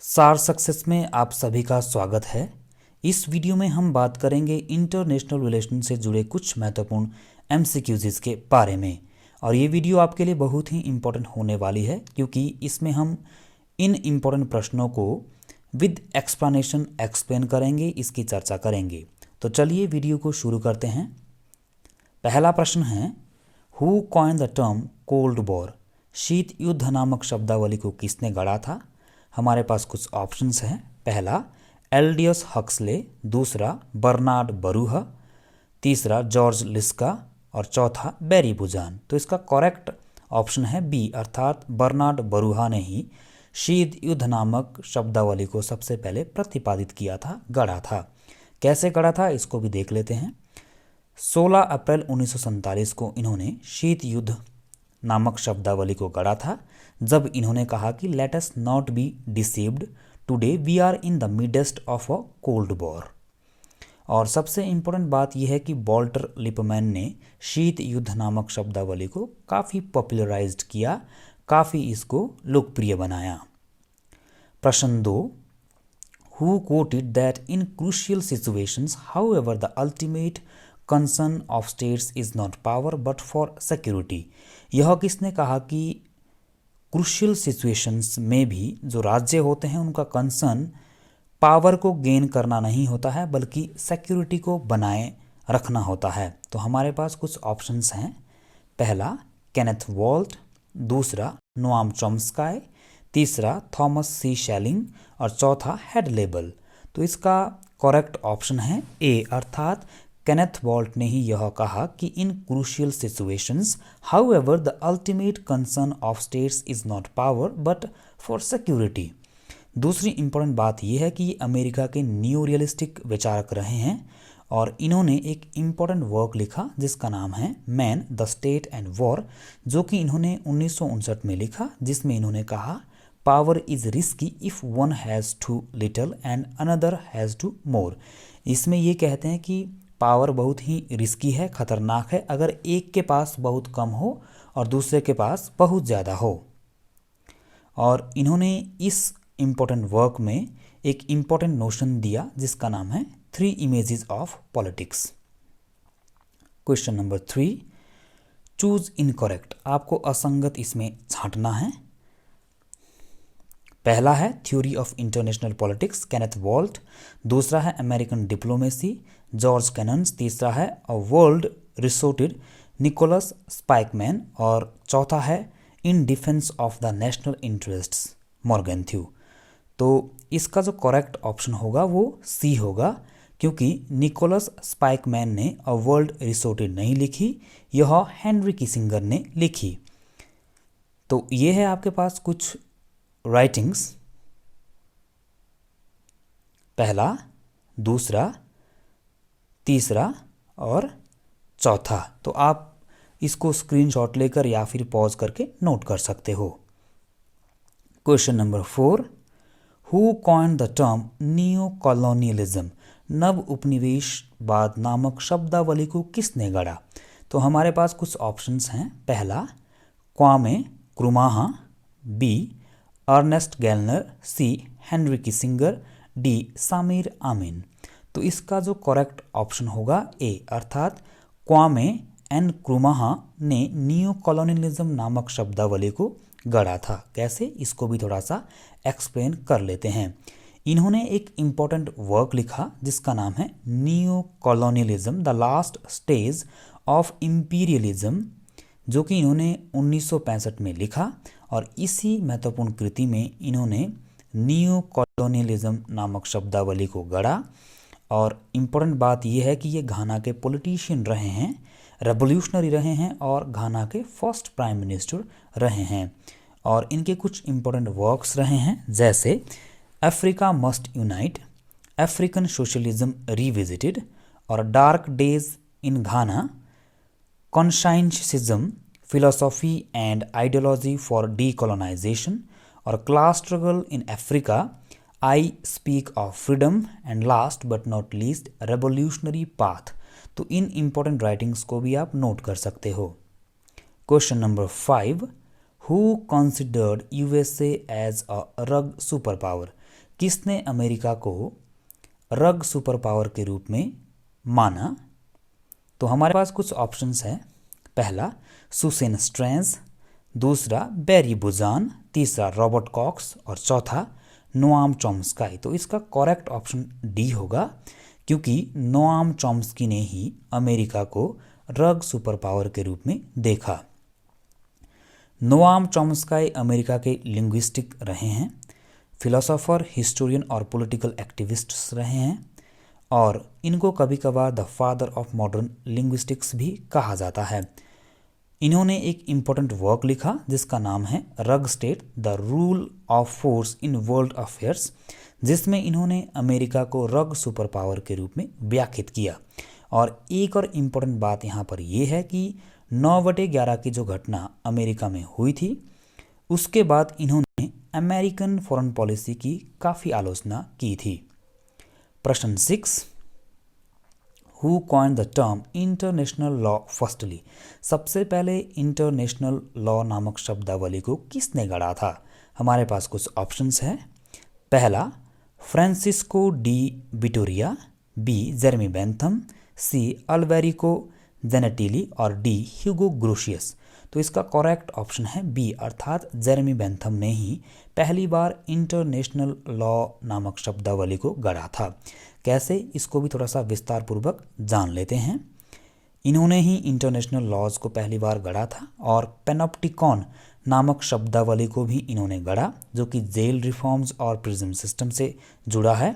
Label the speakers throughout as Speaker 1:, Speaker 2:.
Speaker 1: सार सक्सेस में आप सभी का स्वागत है। इस वीडियो में हम बात करेंगे इंटरनेशनल रिलेशन से जुड़े कुछ महत्वपूर्ण एमसीक्यूज़ के बारे में। और ये वीडियो आपके लिए बहुत ही इम्पोर्टेंट होने वाली है क्योंकि इसमें हम इन इम्पोर्टेंट प्रश्नों को विद एक्सप्लेनेशन एक्सप्लेन करेंगे, इसकी चर्चा करेंगे। तो चलिए वीडियो को शुरू करते हैं। पहला प्रश्न है, who coin the term cold war? शीत युद्ध नामक शब्दावली को किसने गढ़ा था? हमारे पास कुछ ऑप्शंस हैं। पहला एल्डियस हक्सले, दूसरा बर्नार्ड बरूह, तीसरा जॉर्ज लिस्का और चौथा बैरी बुजान। तो इसका करेक्ट ऑप्शन है बी, अर्थात बर्नार्ड बरूहा ने ही शीत युद्ध नामक शब्दावली को सबसे पहले प्रतिपादित किया था, गढ़ा था। कैसे गढ़ा था इसको भी देख लेते हैं। 16 अप्रैल 1947 को इन्होंने शीत युद्ध नामक शब्दावली को गढ़ा था, जब इन्होंने कहा कि let us not be deceived, today we are in the midst of a cold war. और सबसे इम्पोर्टेंट बात यह है कि वॉल्टर लिपमैन ने शीत युद्ध नामक शब्दावली को काफ़ी पॉपुलराइज्ड किया, काफ़ी इसको लोकप्रिय बनाया। प्रश्न 2, who quoted that in crucial situations, however, the ultimate concern of states is not power but for security? यह किसने कहा कि क्रूशियल सिचुएशंस में भी जो राज्य होते हैं उनका कंसर्न पावर को गेन करना नहीं होता है बल्कि सिक्योरिटी को बनाए रखना होता है। तो हमारे पास कुछ ऑप्शंस हैं। पहला केनेथ वॉल्ट, दूसरा नोआम चॉम्स्काई, तीसरा थॉमस सी शेलिंग और चौथा हेड लेबल। तो इसका करेक्ट ऑप्शन है ए, अर्थात केनेथ वॉल्ट ने ही यह कहा कि in crucial situations however the ultimate concern of states is not power but for security. दूसरी इंपॉर्टेंट बात यह है कि ये अमेरिका के न्यू रियलिस्टिक विचारक रहे हैं और इन्होंने एक इम्पॉर्टेंट वर्क लिखा जिसका नाम है man the state and war, जो कि इन्होंने 1959 में लिखा, जिसमें इन्होंने कहा power is risky if one has too little and another has too more. इसमें ये कहते हैं कि पावर बहुत ही रिस्की है, खतरनाक है, अगर एक के पास बहुत कम हो और दूसरे के पास बहुत ज़्यादा हो। और इन्होंने इस इम्पोर्टेंट वर्क में एक इम्पोर्टेंट नोशन दिया जिसका नाम है 3 images of politics. Question number 3, choose incorrect. आपको असंगत इसमें छांटना है। पहला है theory of international politics, Kenneth Waltz, दूसरा है अमेरिकन डिप्लोमेसी, जॉर्ज कैनन्स, तीसरा है a world restored, Nicholas Spykman और चौथा है in defence of the national interests, Morgenthau. तो इसका जो करेक्ट ऑप्शन होगा वो सी होगा, क्योंकि निकोलस स्पाइकमैन ने अ वर्ल्ड रिसोर्टेड नहीं लिखी, यह हेनरी किसिंगर ने लिखी। तो ये है आपके पास कुछ राइटिंग्स, पहला, दूसरा, तीसरा और चौथा। तो आप इसको स्क्रीनशॉट लेकर या फिर पॉज करके नोट कर सकते हो। Question number 4, who coined the term new colonialism? नव उपनिवेशवाद नामक शब्दावली को किसने गढ़ा? तो हमारे पास कुछ ऑप्शंस हैं। पहला क्वामे क्रुमाहा, बी अर्नेस्ट गैलनर, सी हेनरी किसिंगर, डी सामिर आमिन। तो इसका जो करेक्ट ऑप्शन होगा ए, अर्थात क्वामे एन क्रुमाहा ने न्यू कॉलोनियलिज्म नामक शब्दावली को गढ़ा था। कैसे, इसको भी थोड़ा सा एक्सप्लेन कर लेते हैं। इन्होंने एक इम्पॉर्टेंट वर्क लिखा जिसका नाम है new colonialism the last stage of imperialism, जो कि इन्होंने 1965 में लिखा। और इसी महत्वपूर्ण कृति में इन्होंने न्यू कॉलोनियलिज्म नामक शब्दावली को गढ़ा। और इम्पोर्टेंट बात यह है कि ये घाना के पॉलिटिशियन रहे हैं, रेवोल्यूशनरी रहे हैं और घाना के फर्स्ट प्राइम मिनिस्टर रहे हैं। और इनके कुछ इम्पोर्टेंट वर्क्स रहे हैं, जैसे Africa must unite, African socialism revisited और dark days in Ghana, consciencism, philosophy and ideology for decolonisation और class struggle in Africa, I speak of freedom and last but not least revolutionary path. तो इन important writings को भी आप note कर सकते हो। Question number 5, who considered USA as a rogue super power? किसने अमेरिका को रग सुपर पावर के रूप में माना? तो हमारे पास कुछ ऑप्शंस हैं। पहला सुसेन स्ट्रेंज, दूसरा बैरी बुजान, तीसरा रॉबर्ट कॉक्स और चौथा नोआम चॉम्स्की। तो इसका करेक्ट ऑप्शन डी होगा, क्योंकि नोआम चॉम्स्की ने ही अमेरिका को रग सुपर पावर के रूप में देखा। नोआम चॉम्स्की अमेरिका के लिंग्विस्टिक रहे हैं, फिलोसोफर, हिस्टोरियन और पॉलिटिकल एक्टिविस्ट्स रहे हैं, और इनको कभी कभार the father of modern linguistics भी कहा जाता है। इन्होंने एक इम्पोर्टेंट वर्क लिखा जिसका नाम है रग state the rule of force in world affairs, जिसमें इन्होंने अमेरिका को रग सुपर पावर के रूप में व्याख्यात किया। और एक और इम्पोर्टेंट बात यहाँ पर यह है कि 9/11 की जो घटना अमेरिका में हुई थी, उसके बाद इन्होंने अमेरिकन फॉरेन पॉलिसी की काफ़ी आलोचना की थी। प्रश्न 6, who coined the term international law firstly? सबसे पहले इंटरनेशनल लॉ नामक शब्दावली को किसने गढ़ा था? हमारे पास कुछ ऑप्शंस हैं। पहला Francisco de Vitoria, B Jeremy Bentham, C Alberico Gentili और डी ह्यूगो ग्रोशियस। तो इसका करेक्ट ऑप्शन है बी, अर्थात जेरेमी बेंथम ने ही पहली बार इंटरनेशनल लॉ नामक शब्दावली को गढ़ा था। कैसे, इसको भी थोड़ा सा विस्तार पूर्वक जान लेते हैं। इन्होंने ही इंटरनेशनल लॉज को पहली बार गढ़ा था, और पेनोप्टिकॉन नामक शब्दावली को भी इन्होंने गढ़ा, जो कि जेल रिफॉर्म्स और प्रिजन सिस्टम से जुड़ा है।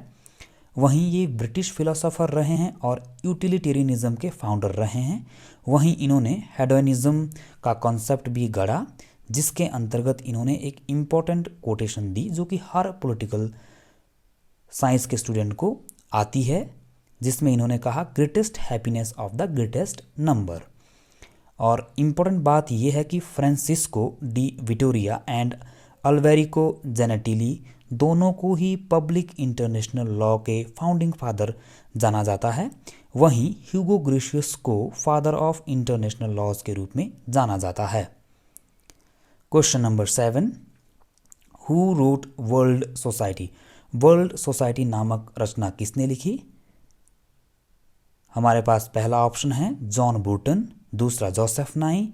Speaker 1: वहीं ये ब्रिटिश फिलोसोफर रहे हैं और यूटिलिटेरियनिज्म के फाउंडर रहे हैं। वहीं इन्होंने हेडोनिज्म का कॉन्सेप्ट भी गढ़ा, जिसके अंतर्गत इन्होंने एक इम्पॉर्टेंट कोटेशन दी जो कि हर पॉलिटिकल साइंस के स्टूडेंट को आती है, जिसमें इन्होंने कहा greatest happiness of the greatest number. और इम्पोर्टेंट बात यह है कि फ्रांसिस्को डी विटोरिया एंड अल्वेरिको जेनेटिली दोनों को ही पब्लिक इंटरनेशनल लॉ के फाउंडिंग फादर जाना जाता है। वहीं ह्यूगो ग्रोशियस को फादर ऑफ इंटरनेशनल लॉज के रूप में जाना जाता है। Question number 7, who wrote world society? World society नामक रचना किसने लिखी? हमारे पास पहला ऑप्शन है जॉन बूटन, दूसरा जोसेफ नाई,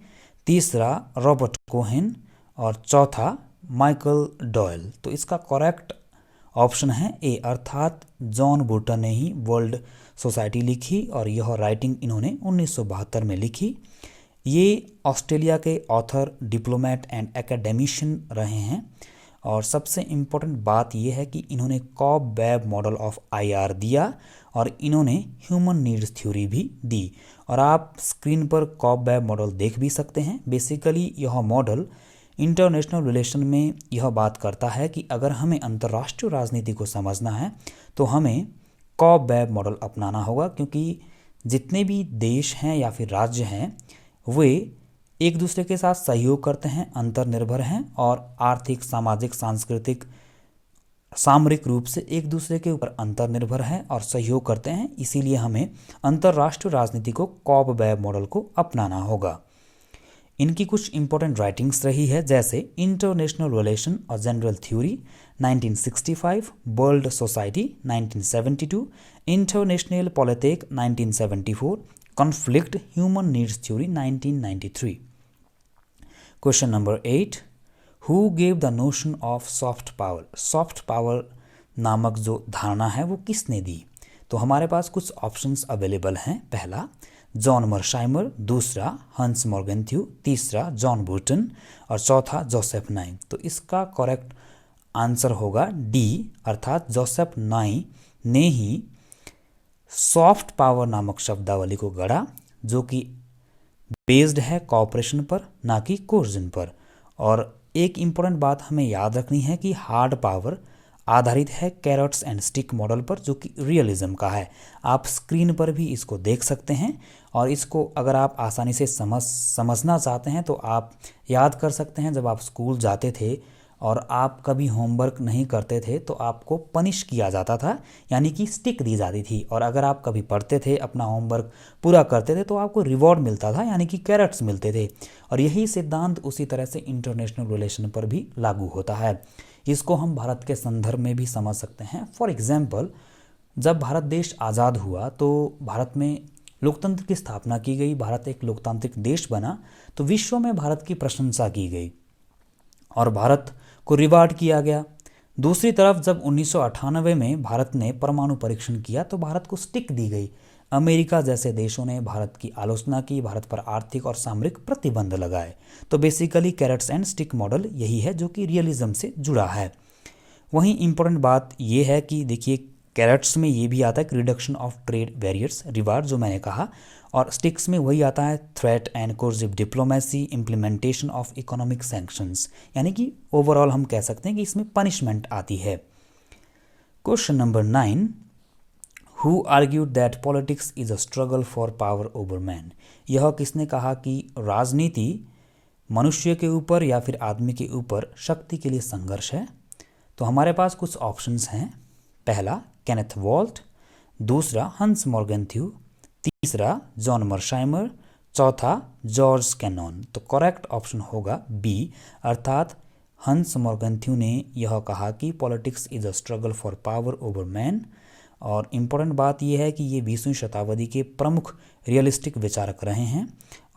Speaker 1: तीसरा रॉबर्ट कोहेन और चौथा माइकल डॉयल। तो इसका करेक्ट ऑप्शन है ए, अर्थात जॉन बूटन ने ही वर्ल्ड सोसाइटी लिखी, और यह राइटिंग इन्होंने 1972 में लिखी। ये ऑस्ट्रेलिया के ऑथर, डिप्लोमेट एंड एकेडमिशियन रहे हैं। और सबसे इम्पोर्टेंट बात यह है कि इन्होंने cobweb model of IR दिया, और इन्होंने ह्यूमन नीड्स थ्योरी भी दी। और आप स्क्रीन पर कॉब वेब मॉडल देख भी सकते हैं। बेसिकली यह मॉडल इंटरनेशनल रिलेशन में यह बात करता है कि अगर हमें अंतर्राष्ट्रीय राजनीति को समझना है तो हमें कॉब वेब मॉडल अपनाना होगा, क्योंकि जितने भी देश हैं या फिर राज्य हैं वे एक दूसरे के साथ सहयोग करते हैं, अंतर्निर्भर हैं और आर्थिक, सामाजिक, सांस्कृतिक, सामरिक रूप से एक दूसरे के ऊपर अंतर्निर्भर हैं और सहयोग करते हैं। इसीलिए हमें अंतर्राष्ट्रीय राजनीति को कॉब वेब मॉडल को अपनाना होगा। इनकी कुछ इंपॉर्टेंट राइटिंग्स रही है, जैसे इंटरनेशनल रिलेशन और general theory 1965, world society 1972, international politic 1974, conflict human needs theory 1993। Question number 8, who gave the notion of soft power? Soft power नामक जो धारणा है वो किसने दी? तो हमारे पास कुछ ऑप्शंस अवेलेबल हैं। पहला जॉन मर्शाइमर, दूसरा हंस मॉर्गेंथ्यू, तीसरा जॉन बूटन और चौथा जोसेफ नाई। तो इसका करेक्ट आंसर होगा डी, अर्थात जोसेफ नाई ने ही सॉफ्ट पावर नामक शब्दावली को गढ़ा, जो कि बेस्ड है कॉपरेशन पर, ना कि कोर्जन पर। और एक इम्पोर्टेंट बात हमें याद रखनी है कि हार्ड पावर आधारित है कैरेट्स एंड स्टिक मॉडल पर, जो कि रियलिज्म का है। आप स्क्रीन पर भी इसको देख सकते हैं, और इसको अगर आप आसानी से समझना चाहते हैं तो आप याद कर सकते हैं, जब आप स्कूल जाते थे और आप कभी होमवर्क नहीं करते थे तो आपको पनिश किया जाता था, यानी कि स्टिक दी जाती थी। और अगर आप कभी पढ़ते थे, अपना होमवर्क पूरा करते थे, तो आपको रिवॉर्ड मिलता था, यानी कि कैरेट्स मिलते थे। और यही सिद्धांत उसी तरह से इंटरनेशनल रिलेशन पर भी लागू होता है। इसको हम भारत के संदर्भ में भी समझ सकते हैं। फॉर एग्जाम्पल, जब भारत देश आज़ाद हुआ तो भारत में लोकतंत्र की स्थापना की गई, भारत एक लोकतांत्रिक देश बना, तो विश्व में भारत की प्रशंसा की गई और भारत को रिवार्ड किया गया। दूसरी तरफ जब 1998 में भारत ने परमाणु परीक्षण किया तो भारत को स्टिक दी गई। अमेरिका जैसे देशों ने भारत की आलोचना की, भारत पर आर्थिक और सामरिक प्रतिबंध लगाए। तो basically carrots and stick model यही है जो कि रियलिज्म से जुड़ा है। वहीं इम्पोर्टेंट बात यह है कि देखिए, कैरेट्स में ये भी आता है कि reduction of trade barriers, reward जो मैंने कहा, और स्टिक्स में वही आता है threat and coercive diplomacy, implementation of economic sanctions, यानी कि ओवरऑल हम कह सकते हैं कि इसमें पनिशमेंट आती है। Question number 9, who argued that politics is a struggle for power over man. यह किसने कहा कि राजनीति मनुष्य के ऊपर या फिर आदमी के ऊपर शक्ति के लिए संघर्ष है। तो हमारे पास कुछ ऑप्शंस हैं। पहला केनेथ वॉल्ट, दूसरा हंस मॉर्गेंथ्यू, तीसरा जॉन मर्शाइमर, चौथा जॉर्ज कैनन। तो करेक्ट ऑप्शन होगा बी, अर्थात हंस मॉर्गेंथ्यू ने यह कहा कि politics is a struggle for power over man. और इम्पोर्टेंट बात यह है कि ये 20वीं शताब्दी के प्रमुख रियलिस्टिक विचारक रहे हैं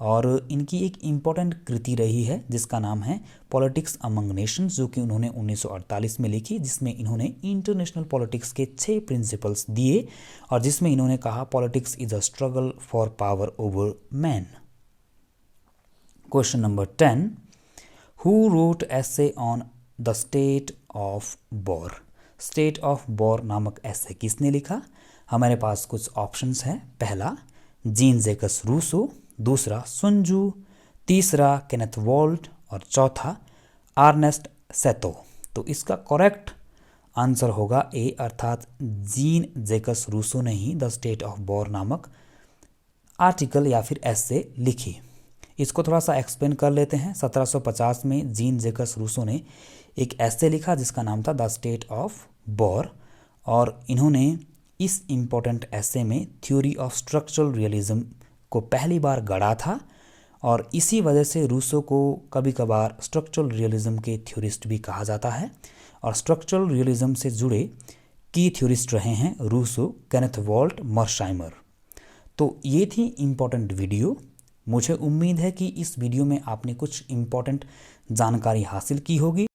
Speaker 1: और इनकी एक इम्पोर्टेंट कृति रही है जिसका नाम है पॉलिटिक्स अमंग नेशंस, जो कि उन्होंने 1948 में लिखी, जिसमें इन्होंने इंटरनेशनल पॉलिटिक्स के 6 प्रिंसिपल्स दिए और जिसमें इन्होंने कहा politics is a struggle for power over man. Question number 10, who wrote essay on the state of bore. State of bore नामक ऐसे किसने लिखा। हमारे पास कुछ ऑप्शंस हैं। पहला जीन जैकस रूसो, दूसरा सुन जू, तीसरा केनेथ वॉल्ट और चौथा अर्नेस्ट सेतो। तो इसका करेक्ट आंसर होगा ए, अर्थात जीन जैकस रूसो ने ही द स्टेट ऑफ बोर नामक आर्टिकल या फिर ऐसे लिखी। इसको थोड़ा सा एक्सप्लेन कर लेते हैं। 1750 में जीन जैकस रूसो ने एक ऐसे लिखा जिसका नाम था द स्टेट ऑफ बोर और इन्होंने इस इम्पोर्टेंट ऐसे में थ्योरी ऑफ स्ट्रक्चरल रियलिज्म को पहली बार गढ़ा था और इसी वजह से रूसो को कभी कभार स्ट्रक्चरल रियलिज्म के थ्योरिस्ट भी कहा जाता है। और स्ट्रक्चरल रियलिज्म से जुड़े की थ्योरिस्ट रहे हैं रूसो, केनेथ वॉल्ट, मर्शाइमर। तो ये थी इम्पोर्टेंट वीडियो। मुझे उम्मीद है कि इस वीडियो में आपने कुछ इम्पोर्टेंट जानकारी हासिल की होगी।